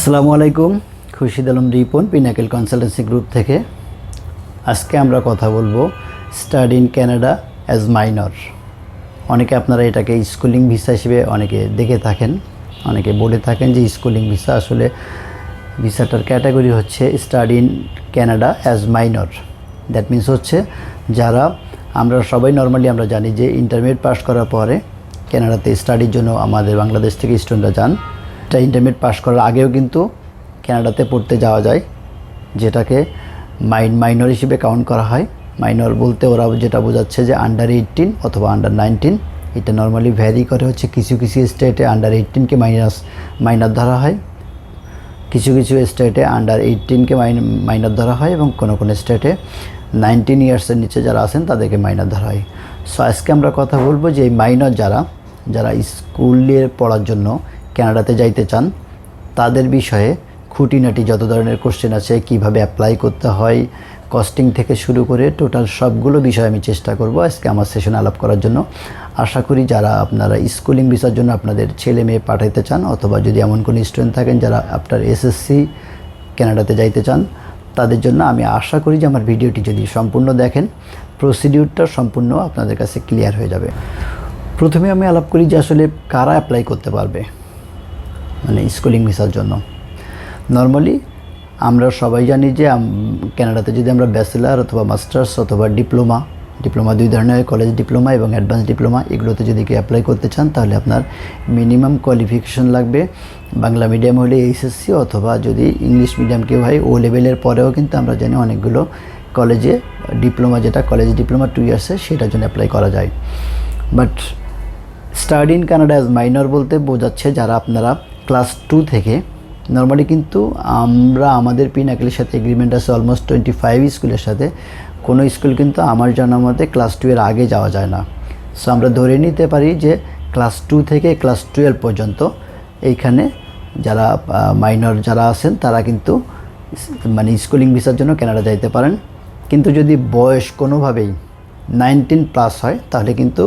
আসসালামু আলাইকুম। Khurshid Alam Ripon, pinnacle consultancy group থেকে। আজকে আমরা কথা বলবো study in Canada as minor. অনেকে আপনারা এটাকে স্কুলিং ভিসা হিসেবে অনেকে দেখে থাকেন, অনেকে বলে থাকেন যে স্কুলিং ভিসা। আসলে ভিসাটার ক্যাটাগরি হচ্ছে study in Canada as minor. That means হচ্ছে যারা আমরা সবাই নর্মালি আমরা জানি যে ইন্টারমিডিয়েট পাস করার পরে কানাডাতে স্টাডির জন্য আমাদের বাংলাদেশ থেকে স্টুডেন্টরা যান। এটা ইন্টারমিডিয়েট পাস করার আগেও কিন্তু কানাডাতে পড়তে যাওয়া যায়, যেটাকে মাইনর হিসেবে কাউন্ট করা হয়। মাইনর বলতে ওরা যেটা বোঝাচ্ছে যে আন্ডার 18 অথবা আন্ডার 19। এটা নর্মালি ভ্যারি করে, হচ্ছে কিছু কিছু স্টেটে আন্ডার 18কে মাইনর ধরা হয়, কিছু কিছু স্টেটে আন্ডার 18কে মাইনর ধরা হয়, এবং কোনো কোনো স্টেটে 19 ইয়ার্সের নিচে যারা আছেন তাদেরকে মাইনর ধরা হয়। সো আজকে আমরা কথা বলবো যে এই মাইনর যারা স্কুলে পড়ার জন্য কানাডাতে যাইতে চান তাদের বিষয়ে খুঁটিনাটি যত ধরনের কোশ্চেন আছে, কিভাবে অ্যাপ্লাই করতে হয়, কস্টিং থেকে শুরু করে টোটাল সবগুলো বিষয় আমি চেষ্টা করব আজকে আমার সেশনে আলাপ করার জন্য। আশা করি যারা আপনারা স্কুলিং ভিসার জন্য আপনাদের ছেলে মেয়ে পাঠাইতে চান, অথবা যদি এমন কোনো স্টুডেন্ট থাকেন যারা আপনার এসএসসি কানাডাতে যাইতে চান, তাদের জন্য আমি আশা করি যে আমার ভিডিওটি যদি সম্পূর্ণ দেখেন প্রসিডিউরটা সম্পূর্ণ আপনাদের কাছে ক্লিয়ার হয়ে যাবে। প্রথমে আমি আলাপ করি যে আসলে কারা অ্যাপ্লাই করতে পারবে মানে স্কুলিং ভিসার জন্য। নর্মালি আমরা সবাই জানি যে কানাডাতে যদি আমরা ব্যাচেলার অথবা মাস্টার্স অথবা ডিপ্লোমা দুই ধরনের, কলেজ ডিপ্লোমা এবং অ্যাডভান্স ডিপ্লোমা, এগুলোতে যদি কেউ অ্যাপ্লাই করতে চান তাহলে আপনার মিনিমাম কোয়ালিফিকেশন লাগবে বাংলা মিডিয়াম হলে এইচএসসি, অথবা যদি ইংলিশ মিডিয়াম কেউ হয় ও লেভেলের পরেও কিন্তু আমরা জানি অনেকগুলো কলেজে ডিপ্লোমা, যেটা কলেজ ডিপ্লোমা 2 ইয়ার্সের, সেটার জন্য অ্যাপ্লাই করা যায়। But study in Canada as minor বলতে বোঝাচ্ছে যারা আপনারা ক্লাস 2 থেকে, নর্মালি কিন্তু আমরা আমাদের পিনাকেলের সাথে এগ্রিমেন্ট আছে অলমোস্ট 25 স্কুলের সাথে। কোনো স্কুল কিন্তু আমার জানা মতে ক্লাস 2 এর আগে যাওয়া যায় না। সো আমরা ধরে নিতে পারি যে ক্লাস 2 থেকে ক্লাস 12 পর্যন্ত এইখানে যারা মাইনর যারা আছেন তারা কিন্তু মানে স্কুলিং ভিসার জন্য কানাডা যাইতে পারেন। কিন্তু যদি বয়স কোনোভাবেই 19 প্লাস হয় তাহলে কিন্তু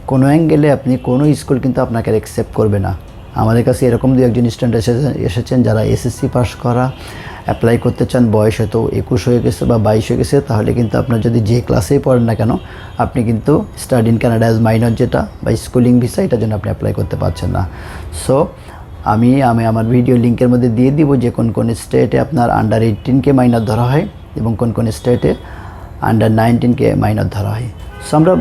কোনো অ্যাঙ্গেলে আপনি কোনো স্কুল কিন্তু আপনাকে অ্যাকসেপ্ট করবে না। আমাদের কাছে এরকম দু একজন স্টুডেন্ট এসেছেন যারা এসএসসি পাস করা, অ্যাপ্লাই করতে চান, বয়স হয়তো 21 হয়ে গেছে বা 22 হয়ে গেছে, তাহলে কিন্তু আপনার যদি যে ক্লাসেই পড়েন না কেন আপনি কিন্তু study in Canada as minor যেটা বা স্কুলিং ভিসা, এটার জন্য আপনি অ্যাপ্লাই করতে পারছেন না। সো আমি আমার ভিডিও লিঙ্কের মধ্যে দিয়ে দিব যে কোন কোন স্টেটে আপনার আন্ডার 18কে মাইনর ধরা হয় এবং কোন কোন স্টেটে আন্ডার 19কে মাইনর ধরা হয়। সো আমরা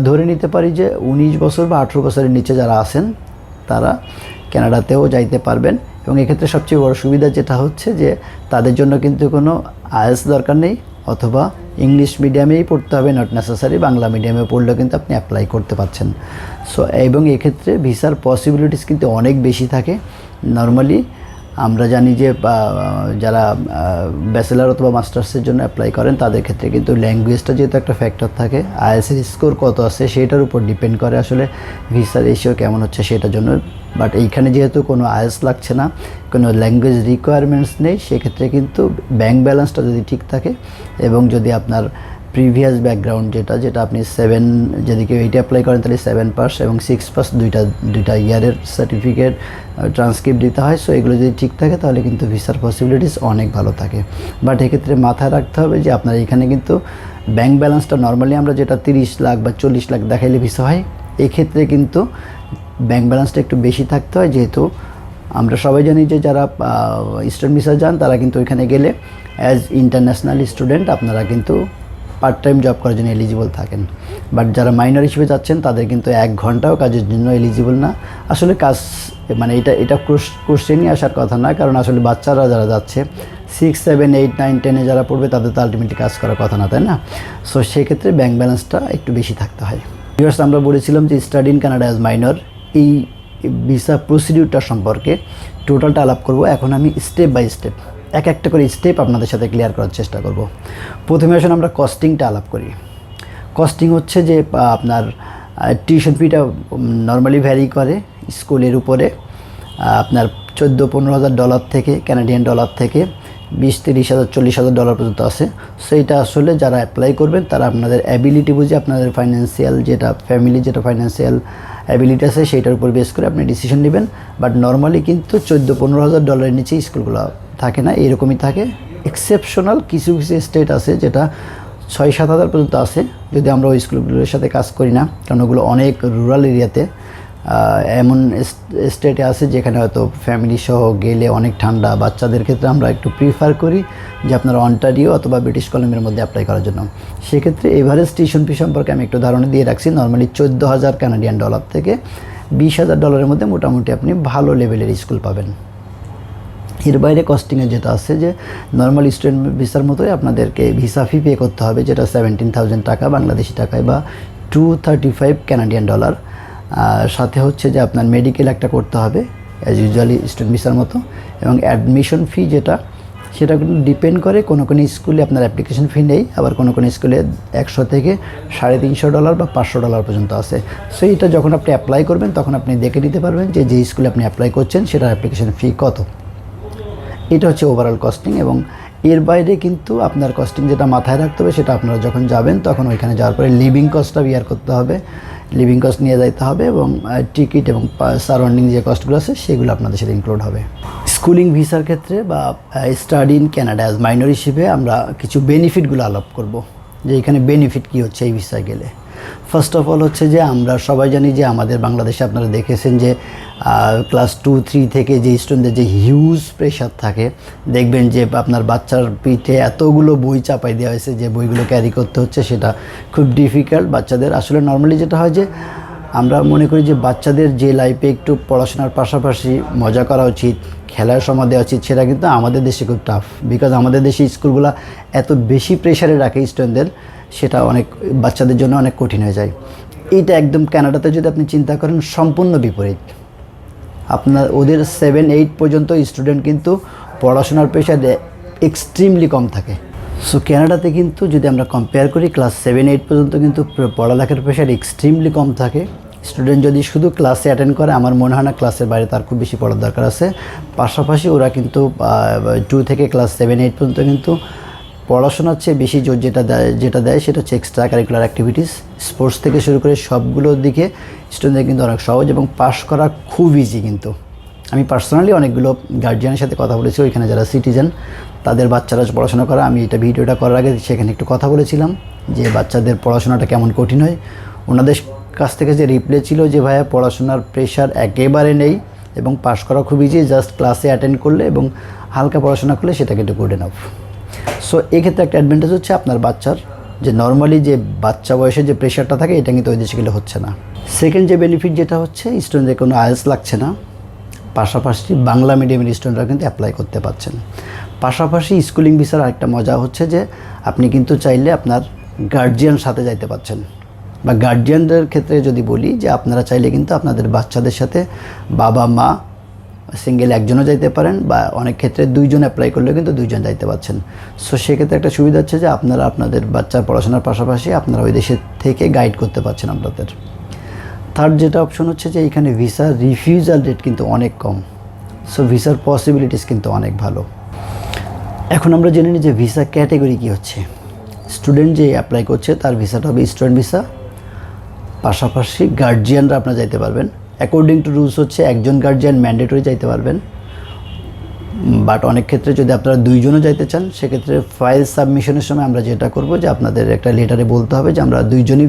ধরে নিতে পারি যে 19 বছর বা 18 বছরের নিচে যারা আছেন তারা কানাডাতেও যাইতে পারবেন। এবং এক্ষেত্রে সবচেয়ে বড় সুবিধা যেটা হচ্ছে যে তাদের জন্য কিন্তু কোনো আইএলটিএস দরকার নেই, অথবা ইংলিশ মিডিয়ামেই পড়তে হবে, নট নেসেসারি বাংলা মিডিয়ামে পড়লেও কিন্তু আপনি অ্যাপ্লাই করতে পারছেন। সো এবং এক্ষেত্রে ভিসার পসিবিলিটিস কিন্তু অনেক বেশি থাকে। নর্মালি আমরা জানি যে যারা ব্যাচেলার অথবা মাস্টার্সের জন্য অ্যাপ্লাই করেন তাদের ক্ষেত্রে কিন্তু ল্যাঙ্গুয়েজটা যেহেতু একটা ফ্যাক্টর থাকে, আইএলটিএসের স্কোর কত আছে সেটার উপর ডিপেন্ড করে আসলে ভিসার রেশিও কেমন হচ্ছে সেটার জন্য। বাট এইখানে যেহেতু কোনো আইএলটিএস লাগছে না, কোনো ল্যাঙ্গুয়েজ রিকোয়ারমেন্টস নেই, সেক্ষেত্রে কিন্তু ব্যাঙ্ক ব্যালেন্সটা যদি ঠিক থাকে এবং যদি আপনার প্রিভিয়াস ব্যাকগ্রাউন্ড যেটা আপনি 7 যদি কেউ 8 অ্যাপ্লাই করেন তাহলে 7 পাস এবং 6 পাস দুইটা ইয়ারের সার্টিফিকেট ট্রান্সক্রিপ্ট দিতে হয়। সো এগুলো যদি ঠিক থাকে তাহলে কিন্তু ভিসার পসিবিলিটিস অনেক ভালো থাকে। বাট এক্ষেত্রে মাথায় রাখতে হবে যে আপনার এখানে কিন্তু ব্যাঙ্ক ব্যালেন্সটা নর্মালি আমরা যেটা 30 লাখ বা 40 লাখ দেখাইলে ভিসা হয়, এক্ষেত্রে কিন্তু ব্যাঙ্ক ব্যালেন্সটা একটু বেশি থাকতে হয়, যেহেতু আমরা সবাই জানি যে যারা স্টুডেন্ট ভিসা যান তারা কিন্তু ওইখানে গেলে অ্যাজ ইন্টারন্যাশনাল স্টুডেন্ট আপনারা কিন্তু পার্ট টাইম জব করার জন্য এলিজিবল থাকেন। বাট যারা মাইনর হিসেবে যাচ্ছেন তাদের কিন্তু 1 ঘন্টাও কাজের জন্য এলিজিবল না। আসলে কাজ মানে এটা কোশ্চেনই আসার কথা না, কারণ আসলে বাচ্চারা যারা যাচ্ছে 6, 7, 8, 9, 10-এ যারা পড়বে তাদের তো আলটিমেটলি কাজ করার কথা না, তাই না? সো সেক্ষেত্রে ব্যাঙ্ক ব্যালেন্সটা একটু বেশি থাকতে হয়। ভিউয়ার্স, আমরা বলেছিলাম যে study in Canada as minor এই ভিসা প্রসিডিউরটা সম্পর্কে টোটালটা আলাপ করব। এখন আমি স্টেপ বাই স্টেপ একটা করে স্টেপ আপনাদের সাথে ক্লিয়ার করার চেষ্টা করব। প্রথমে আসলে আমরা কস্টিংটা আলাপ করি। কস্টিং হচ্ছে যে আপনার টিউশন ফিটা নর্মালি ভ্যারি করে স্কুলের উপরে। আপনার $14-15 হাজার থেকে কানাডিয়ান ডলার থেকে 20-30,000 $40,000 পর্যন্ত আছে। সো এটা আসলে যারা অ্যাপ্লাই করবেন তারা আপনাদের অ্যাবিলিটি বুঝে, আপনাদের ফাইন্যান্সিয়াল যেটা ফ্যামিলি যেটা ফাইন্যান্সিয়াল অ্যাবিলিটি আছে সেইটার উপর বেস করে আপনি ডিসিশন নেবেন। বাট নর্মালি কিন্তু $14,000-15,000 নিচে স্কুলগুলো থাকে না, এরকমই থাকে। এক্সেপশনাল কিছু কিছু স্টেট আছে যেটা 6-7,000 পর্যন্ত আছে, যদি আমরা ওই স্কুলগুলোর সাথে কাজ করি না, কারণ ওগুলো অনেক রুরাল এরিয়াতে। এমন স্টেটে আছে যেখানে হয়তো ফ্যামিলি সহ গেলে অনেক ঠান্ডা, বাচ্চাদের ক্ষেত্রে আমরা একটু প্রিফার করি যে আপনারা অন্টারিও অথবা ব্রিটিশ কলম্বিয়ার মধ্যে অ্যাপ্লাই করার জন্য। সেক্ষেত্রে এভারেজ টিউশন ফি সম্পর্কে আমি একটু ধারণা দিয়ে রাখছি। নর্মালি $14,000 থেকে $20,000 মধ্যে মোটামুটি আপনি ভালো লেভেলের স্কুল পাবেন। এর বাইরে কস্টিংয়ে যেটা আছে যে নর্মাল স্টুডেন্ট ভিসার মতোই আপনাদেরকে ভিসা ফি পে করতে হবে, যেটা 17,000 টাকা বাংলাদেশি টাকায় বা $235 সাথে হচ্ছে যে আপনার মেডিকেল একটা করতে হবে অ্যাজ ইউজুয়ালি স্টুডেন্ট ভিসার মতো। এবং অ্যাডমিশন ফি যেটা, সেটা কিন্তু ডিপেন্ড করে, কোনো স্কুলে আপনার অ্যাপ্লিকেশন ফি নেই, আবার কোনো স্কুলে 100 থেকে $350 বা $500 পর্যন্ত আছে। সো এটা যখন আপনি অ্যাপ্লাই করবেন তখন আপনি দেখে নিতে পারবেন যে যেই স্কুলে আপনি অ্যাপ্লাই করছেন সেটার অ্যাপ্লিকেশন ফি কত। এটা হচ্ছে ওভারঅল কস্টিং। এবং এর বাইরে কিন্তু আপনার কস্টিং যেটা মাথায় রাখতে হবে, সেটা আপনারা যখন যাবেন তখন ওইখানে যাওয়ার পরে লিভিং কস্টটা বিয়ার করতে হবে, লিভিং কস্ট নিয়ে যাইতে হবে, এবং টিকিট এবং সারাউন্ডিং যে কস্টগুলো আছে সেগুলো আপনাদের সাথে ইনক্লুড হবে। স্কুলিং ভিসার ক্ষেত্রে বা study in Canada as minor হিসেবে আমরা কিছু বেনিফিটগুলো আলাপ করব, যে এখানে বেনিফিট কী হচ্ছে এই ভিসায় গেলে। ফার্স্ট অফ অল হচ্ছে যে আমরা সবাই জানি যে আমাদের বাংলাদেশে আপনারা দেখেছেন যে ক্লাস 2-3 থেকে যে স্টুডেন্টদের যে হিউজ প্রেশার থাকে, দেখবেন যে আপনার বাচ্চার পিঠে এতগুলো বই চাপাই দেওয়া হয়েছে যে বইগুলো ক্যারি করতে হচ্ছে, সেটা খুব ডিফিকাল্ট বাচ্চাদের। আসলে নর্মালি যেটা হয় যে আমরা মনে করি যে বাচ্চাদের যে লাইফে একটু পড়াশোনার পাশাপাশি মজা করা উচিত, খেলার সময় দেওয়া উচিত, সেটা কিন্তু আমাদের দেশে খুব টাফ। বিকজ আমাদের দেশে স্কুলগুলো এত বেশি প্রেশারে রাখে স্টুডেন্টদের, সেটা অনেক বাচ্চাদের জন্য অনেক কঠিন হয়ে যায়। এইটা একদম কানাডাতে যদি আপনি চিন্তা করেন সম্পূর্ণ বিপরীত। আপনার ওদের 7-8 পর্যন্ত স্টুডেন্ট কিন্তু পড়াশোনার প্রেশার এক্সট্রিমলি কম থাকে। সো কানাডাতে কিন্তু যদি আমরা কম্পেয়ার করি ক্লাস 7-8 পর্যন্ত কিন্তু পড়ালেখার প্রেশার এক্সট্রিমলি কম থাকে। স্টুডেন্ট যদি শুধু ক্লাসে অ্যাটেন্ড করে, আমার মনে হয় না ক্লাসের বাইরে তার খুব বেশি পড়ার দরকার আছে। পাশাপাশি ওরা কিন্তু 2 থেকে ক্লাস 7-8 পর্যন্ত কিন্তু পড়াশোনার চেয়ে বেশি জোর যেটা দেয় সেটা হচ্ছে এক্সট্রা কারিকুলার অ্যাক্টিভিটিস, স্পোর্টস থেকে শুরু করে সবগুলোর দিকে স্টুডেন্টদের কিন্তু অনেক সহজ এবং পাস করা খুব ইজি। কিন্তু আমি পার্সোনালি অনেকগুলো গার্জিয়ানের সাথে কথা বলেছি, ওইখানে যারা সিটিজেন তাদের বাচ্চারা পড়াশোনা করা, আমি এটা ভিডিওটা করার আগে সেখানে একটু কথা বলেছিলাম যে বাচ্চাদের পড়াশোনাটা কেমন কঠিন হয়। ওনাদের কাছ থেকে যে রিপ্লাই ছিল যে ভাইয়া পড়াশোনার প্রেশার একেবারে নেই এবং পাস করা খুব ইজি, জাস্ট ক্লাসে অ্যাটেন্ড করলে এবং হালকা পড়াশোনা করলে সেটা কিন্তু গুড এনাফ। সো এক্ষেত্রে একটা অ্যাডভান্টেজ হচ্ছে আপনার বাচ্চার যে নর্মালি যে বাচ্চা বয়সে যে প্রেশারটা থাকে এটা কিন্তু ওই দেশে গেলে হচ্ছে না। সেকেন্ড যে বেনিফিট যেটা হচ্ছে স্টুডেন্টদের কোনো আইএলটিএস লাগছে না, পাশাপাশি বাংলা মিডিয়ামের স্টুডেন্টরা কিন্তু অ্যাপ্লাই করতে পারছেন। পাশাপাশি স্কুলিং ভিসার আরেকটা মজা হচ্ছে যে আপনি কিন্তু চাইলে আপনার গার্জিয়ান সাথে যাইতে পারছেন, বা গার্জিয়ানদের ক্ষেত্রে যদি বলি যে আপনারা চাইলে কিন্তু আপনাদের বাচ্চাদের সাথে বাবা মা সিঙ্গেল একজনও যাইতে পারেন, বা অনেক ক্ষেত্রে 2 জন অ্যাপ্লাই করলেও কিন্তু 2 জন যাইতে পারছেন। সো সেক্ষেত্রে একটা সুবিধা হচ্ছে যে আপনারা আপনাদের বাচ্চার পড়াশোনার পাশাপাশি আপনারা ওই দেশের থেকে গাইড করতে পারছেন আপনাদের। থার্ড যেটা অপশন হচ্ছে যে এখানে ভিসা রিফিউজাল রেট কিন্তু অনেক কম। সো ভিসার পসিবিলিটিস কিন্তু অনেক ভালো। এখন আমরা জেনে নিই যে ভিসা ক্যাটেগরি কী হচ্ছে। স্টুডেন্ট যে অ্যাপ্লাই করছে তার ভিসাটা হবে স্টুডেন্ট ভিসা, পাশাপাশি গার্জিয়ানরা আপনারা যাইতে পারবেন। অ্যাকর্ডিং টু রুলস হচ্ছে একজন গার্জিয়ান ম্যান্ডেটরি যাইতে পারবেন, বাট অনেক ক্ষেত্রে যদি আপনারা 2 জনও যাইতে চান সেক্ষেত্রে ফাইল সাবমিশনের সময় আমরা যেটা করব যে আপনাদের একটা লেটারে বলতে হবে যে আমরা 2 জনই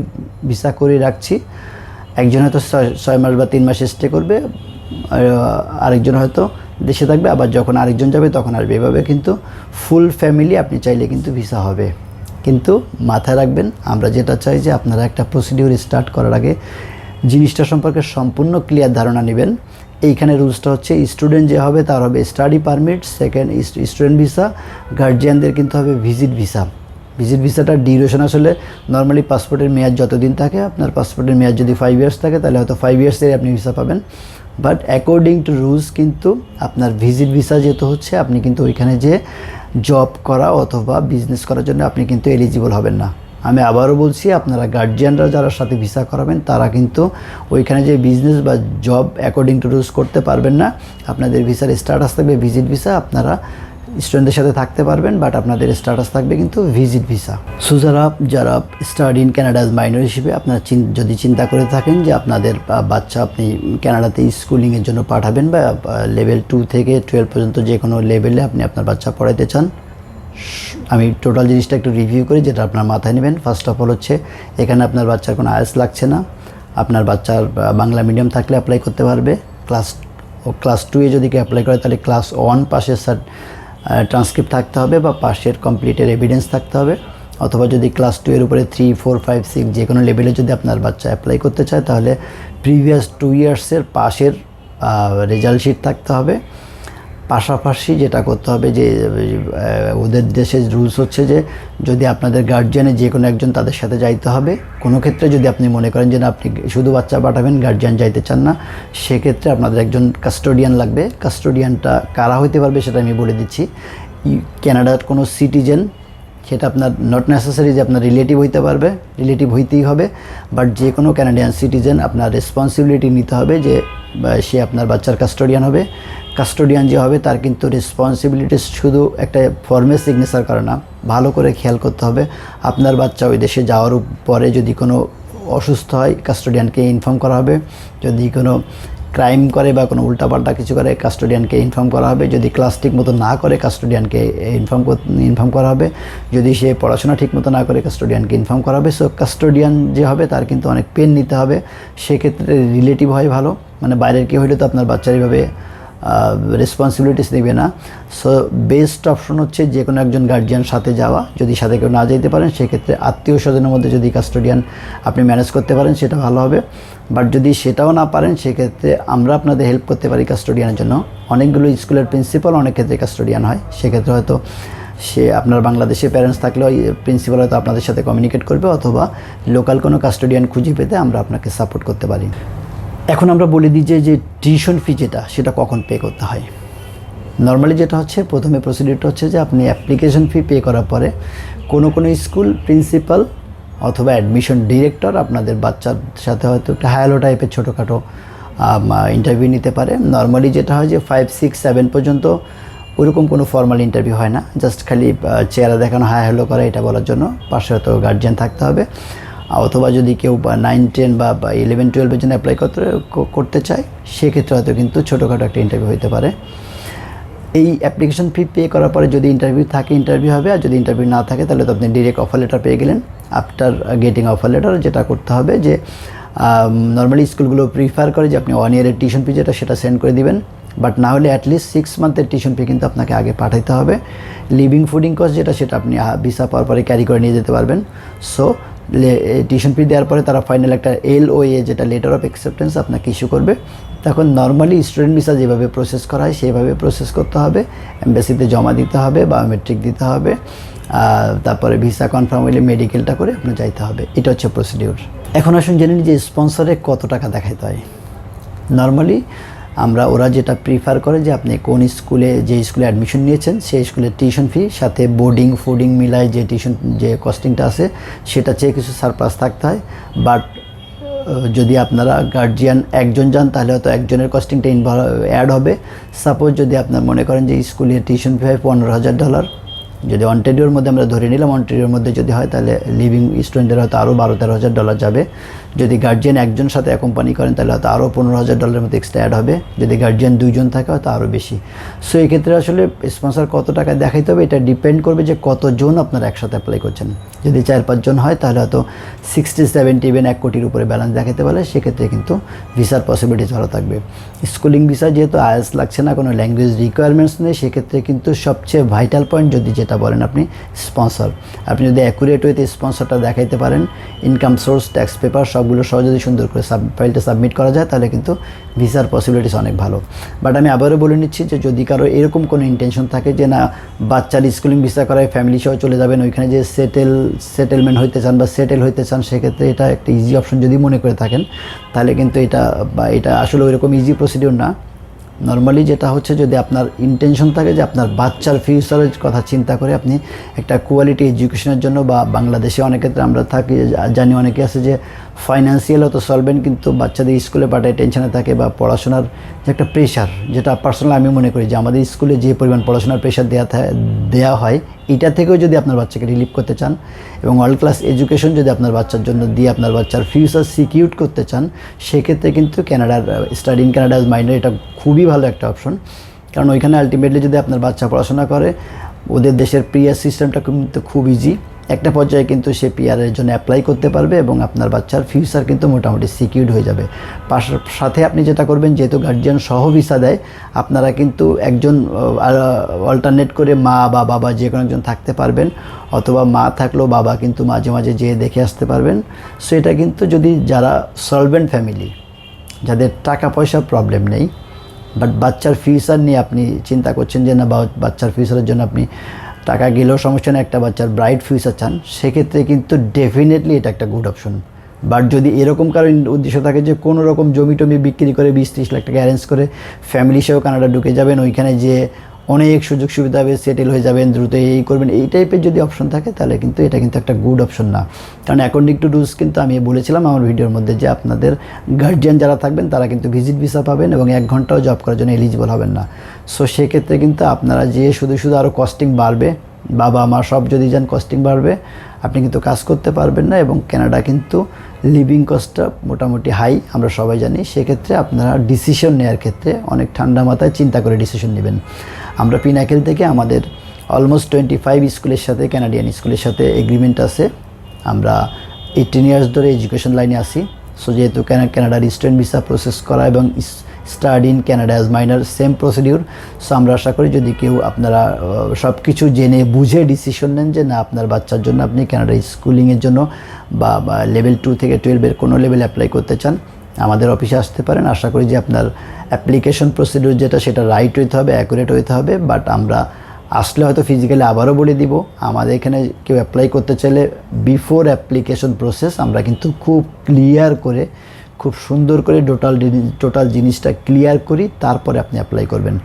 ভিসা করে রাখছি। একজন হয়তো 6 মাস বা 3 মাস স্টে করবে, আরেকজন হয়তো দেশে থাকবে, আবার যখন আরেকজন যাবে তখন আসবে। এভাবে কিন্তু ফুল ফ্যামিলি আপনি চাইলে কিন্তু ভিসা হবে। কিন্তু মাথায় রাখবেন আমরা যেটা চাই যে আপনারা একটা প্রসিডিউর স্টার্ট করার আগে জিনিসটা সম্পর্কে সম্পূর্ণ ক্লিয়ার ধারণা নেবেন। এইখানে রুলসটা হচ্ছে স্টুডেন্ট যে হবে তার হবে study permit, second student visa, গার্জিয়ানদের কিন্তু হবে ভিজিট ভিসা। ভিজিট ভিসাটার ডিউরেশন আসলে নর্মালি পাসপোর্টের মেয়াদ যতদিন থাকে, আপনার পাসপোর্টের মেয়াদ যদি 5 ইয়ার্স থাকে তাহলে হয়তো 5 ইয়ার্সের আপনি ভিসা পাবেন। বাট অ্যাকর্ডিং টু রুলস কিন্তু আপনার ভিজিট ভিসা যেহেতু হচ্ছে আপনি কিন্তু ওইখানে যে জব করা অথবা বিজনেস করার জন্য আপনি কিন্তু এলিজিবল হবেন না। আমি আবারও বলছি, আপনারা গার্জিয়ানরা যারা সাথে ভিসা করাবেন তারা কিন্তু ওইখানে যে বিজনেস বা জব অ্যাকর্ডিং টু রুলস করতে পারবেন না। আপনাদের ভিসার স্ট্যাটাস থাকবে ভিজিট ভিসা, আপনারা স্টুডেন্টদের সাথে থাকতে পারবেন, বাট আপনাদের স্ট্যাটাস থাকবে কিন্তু ভিজিট ভিসা। সো যারা study in Canada as minor হিসেবে আপনারা যদি চিন্তা করে থাকেন যে আপনাদের বাচ্চা আপনি কানাডাতে স্কুলিংয়ের জন্য পাঠাবেন বা লেভেল 2 থেকে 12 পর্যন্ত যে কোনো লেভেলে আপনি আপনার বাচ্চা পড়াইতে চান, আমি টোটাল জিনিসটা একটু রিভিউ করি যেটা আপনার মাথায় নেবেন। ফার্স্ট অফ অল হচ্ছে এখানে আপনার বাচ্চার কোনো আইএলটিএস লাগছে না। আপনার বাচ্চার বাংলা মিডিয়াম থাকলে অ্যাপ্লাই করতে পারবে। ক্লাস 2-এ যদি কেউ অ্যাপ্লাই করে তাহলে ক্লাস 1 পাশের ট্রান্সক্রিপ্ট থাকতে হবে বা পাশের কমপ্লিটের এভিডেন্স থাকতে হবে, অথবা যদি ক্লাস 2 এর উপরে 3, 4, 5, 6 যে কোনো লেভেলে যদি আপনার বাচ্চা অ্যাপ্লাই করতে চায় তাহলে প্রিভিয়াস 2 ইয়ার্সের পাশের রেজাল্ট শিট থাকতে হবে। পাশাপাশি যেটা করতে হবে যে ওদের দেশের রুলস হচ্ছে যে যদি আপনাদের গার্জিয়ানে যে কোনো একজন তাদের সাথে যাইতে হবে। কোনো ক্ষেত্রে যদি আপনি মনে করেন যে না আপনি শুধু বাচ্চা পাঠাবেন, গার্জিয়ান যাইতে চান না, সেক্ষেত্রে আপনাদের একজন কাস্টোডিয়ান লাগবে। কাস্টোডিয়ানটা কারা হইতে পারবে সেটা আমি বলে দিচ্ছি। কানাডার কোনো সিটিজেন, সেটা আপনার নট নেসেসারি যে আপনার রিলেটিভ হইতে পারবে, রিলেটিভ হইতেই হবে, বাট যে কোনো কানাডিয়ান সিটিজেন আপনার রেসপন্সিবিলিটি নিতে হবে যে সে আপনার বাচ্চার কাস্টোডিয়ান হবে। কাস্টোডিয়ান যে হবে তার কিন্তু রেসপন্সিবিলিটি শুধু একটা ফর্মে সিগনেচার করে না, ভালো করে খেয়াল করতে হবে আপনার বাচ্চা ওই দেশে যাওয়ার পরে যদি কোনো অসুস্থ হয় কাস্টোডিয়ানকে ইনফর্ম করা হবে, যদি কোনো ক্রাইম করে বা কোনো উল্টাপাল্টা কিছু করে কাস্টোডিয়ানকে ইনফর্ম করা হবে, যদি ক্লাস ঠিক মতো না করে কাস্টোডিয়ানকে ইনফর্ম করা হবে, যদি সে পড়াশোনা ঠিক মতো না করে কাস্টোডিয়ানকে ইনফর্ম করা হবে। সো কাস্টোডিয়ান যে হবে তার কিন্তু অনেক পেন নিতে হবে, সেক্ষেত্রে রিলেটিভ হয় ভালো, মানে বাইরের কেউ হলে তো আপনার বাচ্চার এইভাবে রেসপন্সিবিলিটিস নেবে না। সো বেস্ট অপশন হচ্ছে যে কোনো একজন গার্জিয়ান সাথে যাওয়া। যদি সাথে কেউ না যেতে পারেন সেক্ষেত্রে আত্মীয় স্বজনের মধ্যে যদি কাস্টোডিয়ান আপনি ম্যানেজ করতে পারেন সেটা ভালো হবে। বাট যদি সেটাও না পারেন সেক্ষেত্রে আমরা আপনাদের হেল্প করতে পারি কাস্টোডিয়ানের জন্য। অনেকগুলো স্কুলের প্রিন্সিপাল অনেক ক্ষেত্রে কাস্টোডিয়ান হয়, সেক্ষেত্রে হয়তো সে আপনার বাংলাদেশে প্যারেন্টস থাকলেও প্রিন্সিপাল হয়তো আপনাদের সাথে কমিউনিকেট করবে, অথবা লোকাল কোনো কাস্টোডিয়ান খুঁজে পেতে আমরা আপনাকে সাপোর্ট করতে পারি। এখন আমরা বলে দিই যে টিউশন ফি যেটা কখন পে করতে হয়। নর্মালি যেটা হচ্ছে প্রথমে প্রসিডিউরটা হচ্ছে যে আপনি অ্যাপ্লিকেশন ফি পে করার পরে কোনো স্কুল প্রিন্সিপাল অথবা অ্যাডমিশন ডিরেক্টর আপনাদের বাচ্চার সাথে হয়তো একটা হায়ালো টাইপের ছোটোখাটো ইন্টারভিউ নিতে পারে। নর্মালি যেটা হয় যে 5, 6, 7 পর্যন্ত ওরকম কোনো ফর্মাল ইন্টারভিউ হয় না, জাস্ট খালি চেহারা দেখানো হাই হ্যালো করে এটা বলার জন্য পাশে হয়তো গার্জিয়ান থাকতে হবে, অথবা যদি কেউ 9, 10 বা 11, 12-এর জন্য অ্যাপ্লাই করতে চায় সেক্ষেত্রে হয়তো কিন্তু ছোটোখাটো একটা ইন্টারভিউ হতে পারে। এই অ্যাপ্লিকেশন ফি পে করার পরে যদি ইন্টারভিউ থাকে ইন্টারভিউ হবে, আর যদি ইন্টারভিউ না থাকে তাহলে তো আপনি ডিরেক্ট অফার লেটার পেয়ে গেলেন। আফটার গেটিং অফার লেটার যেটা করতে হবে যে নর্মালি স্কুলগুলো প্রিফার করে যে আপনি 1 ইয়ারের টিউশন ফি সেটা সেন্ড করে দিবেন, বাট না হলে অ্যাটলিস্ট 6 মান্থের টিউশন ফি কিন্তু আপনাকে আগে পাঠাইতে হবে। লিভিং ফুডিং কস্ট সেটা আপনি ভিসা পাওয়ার পরে ক্যারি করে নিয়ে যেতে পারবেন। সো টিউশন ফি দেওয়ার পরে তারা ফাইনাল একটা LOA যেটা লেটার অফ অ্যাকসেপ্টেন্স আপনাকে ইস্যু করবে। তখন নর্মালি স্টুডেন্ট ভিসা যেভাবে প্রসেস করা হয় সেভাবে প্রসেস করতে হবে, এমবাসিতে জমা দিতে হবে, বায়োমেট্রিক দিতে হবে, তারপরে ভিসা কনফার্ম হলে মেডিকেলটা করে আপনার যাইতে হবে। এটা হচ্ছে প্রসিডিউর। এখন আসুন জেনে নিই যে স্পন্সরে কত টাকা দেখাইতে হয়। নর্মালি ওরা যেটা প্রিফার করে যে আপনি কোন স্কুলে যে স্কুলে অ্যাডমিশন নিয়েছেন সেই স্কুলের টিউশন ফি সাথে বোর্ডিং ফুডিং মিলায় যে কস্টিংটা আছে সেটা চেয়ে কিছু সারপ্লাস থাকতে হয়। বাট যদি আপনারা গার্জিয়ান একজন যান তাহলে হয়তো একজনের কস্টিংটা অ্যাড হবে। সাপোজ যদি আপনার মনে করেন যে স্কুলের টিউশন ফি হয় $15,000, যদি অন্টারিওর মধ্যে আমরা ধরে নিলাম অন্টারিওর মধ্যে যদি হয় তাহলে লিভিং স্টুডেন্টদের হয়তো আরও $12,000-13,000 যাবে। যদি গার্জিয়ান একজন সাথে অ্যাকম্পানি করেন তাহলে হয়তো আরও $15,000 মতো এক্সট্রা অ্যাড হবে। যদি গার্জিয়ান 2 জন থাকে হয়তো আরও বেশি। সো এই ক্ষেত্রে আসলে স্পন্সর কত টাকা দেখাইতে হবে এটা ডিপেন্ড করবে যে কতজন আপনারা একসাথে অ্যাপ্লাই করছেন। যদি 4-5 জন হয় তাহলে হয়তো 60, 70, ইভেন 1 কোটির উপরে ব্যালেন্স দেখাতে পারে, সেক্ষেত্রে কিন্তু ভিসার পসিবিলিটিস ভালো থাকবে। স্কুলিং ভিসা যেহেতু আইএলটিএস লাগছে না, কোনো ল্যাঙ্গুয়েজ রিকোয়ারমেন্টস নেই, সেক্ষেত্রে কিন্তু সবচেয়ে ভাইটাল পয়েন্ট যদি যেটা বলেন আপনি স্পন্সর, আপনি যদি অ্যাকুরেট ওয়েতে স্পন্সরটা দেখাইতে পারেন, ইনকাম সোর্স, ট্যাক্স পেপার সবগুলো সহ যদি সুন্দর করে ফাইলটা সাবমিট করা যায় তাহলে কিন্তু ভিসার পসিবিলিটিস অনেক ভালো। বাট আমি আবারও বলে নিচ্ছি যে যদি কারো এরকম কোনো ইন্টেনশন থাকে যে না বাচ্চার স্কুলিং ভিসা করায় ফ্যামিলি সহ চলে যাবেন, ওইখানে যে সেটেলমেন্ট হইতে চান বা সেটেল হইতে চান, সেক্ষেত্রে এটা একটা ইজি অপশন যদি মনে করে থাকেন তাহলে কিন্তু এটা আসলে ওইরকম ইজি প্রসিডিউর না। নর্মালি যেটা হচ্ছে, যদি আপনার ইন্টেনশন থাকে যে আপনার বাচ্চার ফিউচারের কথা চিন্তা করে আপনি একটা কোয়ালিটি এডুকেশনের জন্য, বা বাংলাদেশে অনেক ক্ষেত্রে আমরা থাকি জানি অনেকে আছে যে ফাইন্যান্সিয়াল অত সলভেন্ট, কিন্তু বাচ্চাদের স্কুলে পাঠায় টেনশনে থাকে, বা পড়াশোনার যে একটা প্রেশার, যেটা পার্সোনালি আমি মনে করি যে আমাদের স্কুলে যে পরিমাণ পড়াশোনার প্রেশার দেওয়া হয়, এটা থেকেও যদি আপনার বাচ্চাকে রিলিভ করতে চান এবং ওয়ার্ল্ড ক্লাস এডুকেশন যদি আপনার বাচ্চার জন্য দিয়ে আপনার বাচ্চার ফিউচার সিকিউর করতে চান, সেক্ষেত্রে কিন্তু study in Canada as minor এটা খুবই ভালো একটা অপশন। কারণ ওইখানে আলটিমেটলি যদি আপনার বাচ্চা পড়াশোনা করে, ওদের দেশের পিআর সিস্টেমটা কিন্তু খুব ইজি। একটা পর্যায়ে কিন্তু সে পিআরের জন্য অ্যাপ্লাই করতে পারবে এবং আপনার বাচ্চার ফিউচার কিন্তু মোটামুটি সিকিউরড হয়ে যাবে। সাথে আপনি যেটা করবেন, যেহেতু গার্জিয়ান সহ ভিসা দেয়, আপনারা কিন্তু একজন অল্টারনেট করে মা বা বাবা যে কোনো একজন থাকতে পারবেন, অথবা মা থাকলেও বাবা কিন্তু মাঝে মাঝে যেয়ে দেখে আসতে পারবেন। সো এটা কিন্তু যদি যারা সলভেন্ট ফ্যামিলি, যাদের টাকা পয়সার প্রবলেম নেই, বাট বাচ্চার ফিউচার নিয়ে আপনি চিন্তা করছেন যে না, বাচ্চার ফিউচারের জন্য আপনি টাকা গেলেও সমস্যা নেই, একটা বাচ্চার ব্রাইট ফিউচার চান, সেক্ষেত্রে কিন্তু ডেফিনেটলি এটা একটা গুড অপশন। বাট যদি এরকম কারো উদ্দেশ্য থাকে যে কোনো রকম জমি টমি বিক্রি করে 20-30 লাখ টাকা অ্যারেঞ্জ করে ফ্যামিলি সহ কানাডা ঢুকে যাবেন, ওইখানে যে অনেক সুযোগ সুবিধা হবে, সেটেল হয়ে যাবেন, দ্রুত এই করবেন, এই টাইপের যদি অপশন থাকে, তাহলে কিন্তু এটা কিন্তু একটা গুড অপশন না। কারণ অ্যাকর্ডিং টু রুলস কিন্তু আমি বলেছিলাম আমার ভিডিওর মধ্যে যে আপনাদের গার্জিয়ান যারা থাকবেন তারা কিন্তু ভিজিট ভিসা পাবেন এবং 1 ঘন্টাও জব করার জন্য এলিজিবল হবেন না। সো সেক্ষেত্রে কিন্তু আপনারা যে শুধু আরও কস্টিং বাড়বে, বাবা মা সব যদি যান কস্টিং বাড়বে, আপনি কিন্তু কাজ করতে পারবেন না। এবং কানাডা কিন্তু লিভিং কস্টটা মোটামুটি হাই, আমরা সবাই জানি। সেক্ষেত্রে আপনারা ডিসিশন নেওয়ার ক্ষেত্রে অনেক ঠান্ডা মাথায় চিন্তা করে ডিসিশন নেবেন। আমরা পিনাকেল থেকে আমাদের অলমোস্ট 25 স্কুলের সাথে, কানাডিয়ান স্কুলের সাথে এগ্রিমেন্ট আছে। আমরা 18 ইয়ার্স ধরে এডুকেশন লাইনে আসি। সো যেহেতু কানাডার স্টুডেন্ট ভিসা প্রসেস করা এবং study in Canada as minor same procedure. So আমরা আশা করি যদি কেউ আপনারা সব কিছু জেনে বুঝে ডিসিশন নেন যে না, আপনার বাচ্চার জন্য আপনি কানাডা স্কুলিংয়ের জন্য বা লেভেল 2 থেকে 12-এর কোনো লেভেলে অ্যাপ্লাই করতে চান, আমাদের অফিসে আসতে পারেন। আশা করি যে আপনার অ্যাপ্লিকেশন প্রসিডিউর যেটা, সেটা রাইট হইতে হবে, অ্যাকুরেট হইতে হবে। বাট আমরা আসলে হয়তো ফিজিক্যালি আবারও বলে দিব, আমাদের এখানে কেউ অ্যাপ্লাই করতে চাইলে বিফোর অ্যাপ্লিকেশন প্রসেস আমরা কিন্তু খুব ক্লিয়ার করে, খুব সুন্দর করে টোটাল জিনিসটা ক্লিয়ার করি, তারপরে আপনি অ্যাপ্লাই করবেন।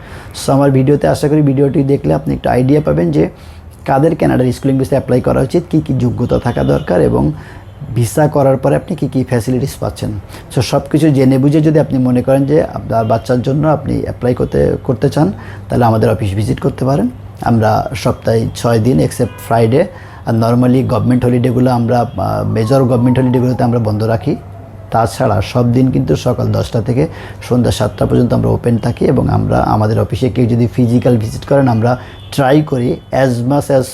সো আমার ভিডিওতে আশা করি ভিডিওটি দেখলে আপনি একটা আইডিয়া পাবেন যে কাদের কানাডার স্কুলিং ভিসা অ্যাপ্লাই করা উচিত, কী কী যোগ্যতা থাকা দরকার এবং ভিসা করার পরে আপনি কী কী ফ্যাসিলিটিস পাচ্ছেন। সো সব কিছু জেনে বুঝে যদি আপনি মনে করেন যে আপনার বাচ্চার জন্য আপনি অ্যাপ্লাই করতে চান, তাহলে আমাদের অফিস ভিজিট করতে পারেন। আমরা সপ্তাহে 6 দিন এক্সেপ্ট ফ্রাইডে, আর নর্মালি গভর্নমেন্ট হলিডেগুলো আমরা মেজর গভর্নমেন্ট হলিডেগুলোতে আমরা বন্ধ রাখি। তাছাড়া সব দিন কিন্তু সকাল 10টা থেকে সন্ধ্যা 7টা পর্যন্ত আমরা ওপেন থাকি। এবং আমরা আমাদের অফিসে কেউ যদি ফিজিক্যাল ভিজিট করেন, আমরা ট্রাই করি অ্যাজ মাচ অ্যাজ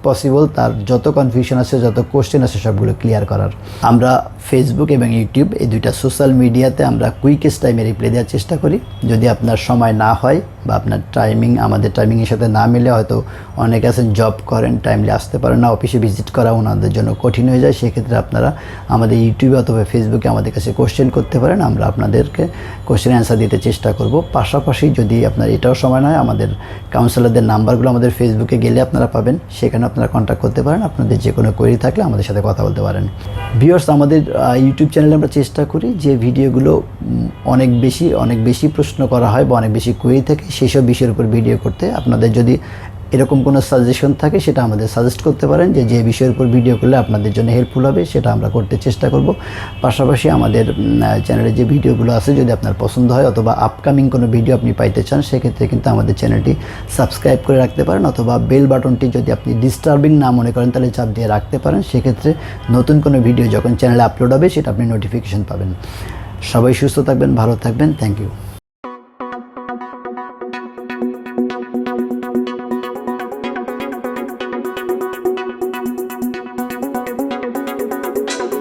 পসিবল তার যত কনফিউশন আছে, যত কোশ্চেন আছে সবগুলো ক্লিয়ার করার। আমরা ফেসবুক এবং ইউটিউব এই দুইটা সোশ্যাল মিডিয়াতে আমরা কুইকেস্ট টাইমে রিপ্লাই দেওয়ার চেষ্টা করি। যদি আপনার সময় না হয় বা আপনার টাইমিং আমাদের টাইমিংয়ের সাথে না মিলে, হয়তো অনেকে আছেন জব করেন, টাইমলি আসতে পারেন না, অফিসে ভিজিট করা ওনাদের জন্য কঠিন হয়ে যায়, সেক্ষেত্রে আপনারা আমাদের ইউটিউবে অথবা ফেসবুকে আমাদের কাছে কোশ্চেন করতে পারেন। আমরা আপনাদেরকে কোশ্চেন অ্যান্সার দিতে চেষ্টা করব। পাশাপাশি যদি আপনার এটাও সময় নয়, আমাদের কাউন্সিলরদের নাম্বারগুলো আমাদের ফেসবুকে গেলে আপনারা পাবেন, সেখানে আপনারা কন্ট্যাক্ট করতে পারেন। আপনাদের যে কোনো কোয়েরি থাকলে আমাদের সাথে কথা বলতে পারেন। ভিউয়ার্স, আমাদের ইউটিউব চ্যানেলে আমরা চেষ্টা করি যে ভিডিওগুলো অনেক বেশি প্রশ্ন করা হয় বা অনেক বেশি কোয়েরি থাকে, সেই সব বিষয়ের উপর ভিডিও করতে। আপনাদের যদি এরকম কোনো সাজেশন থাকে, সেটা আমাদের সাজেস্ট করতে পারেন যে বিষয়ের উপর ভিডিও করলে আপনাদের জন্য হেল্পফুল হবে, সেটা আমরা করতে চেষ্টা করব। পাশাপাশি আমাদের চ্যানেলে যে ভিডিওগুলো আছে, যদি আপনার পছন্দ হয় অথবা আপকামিং কোনো ভিডিও আপনি পাইতে চান, সেক্ষেত্রে কিন্তু আমাদের চ্যানেলটি সাবস্ক্রাইব করে রাখতে পারেন, অথবা বেল বাটনটি যদি আপনি ডিস্টার্বিং না মনে করেন তাহলে চাপ দিয়ে রাখতে পারেন। সেক্ষেত্রে নতুন কোনো ভিডিও যখন চ্যানেলে আপলোড হবে, সেটা আপনি নোটিফিকেশন পাবেন। সবাই সুস্থ থাকবেন, ভালো থাকবেন। Thank you.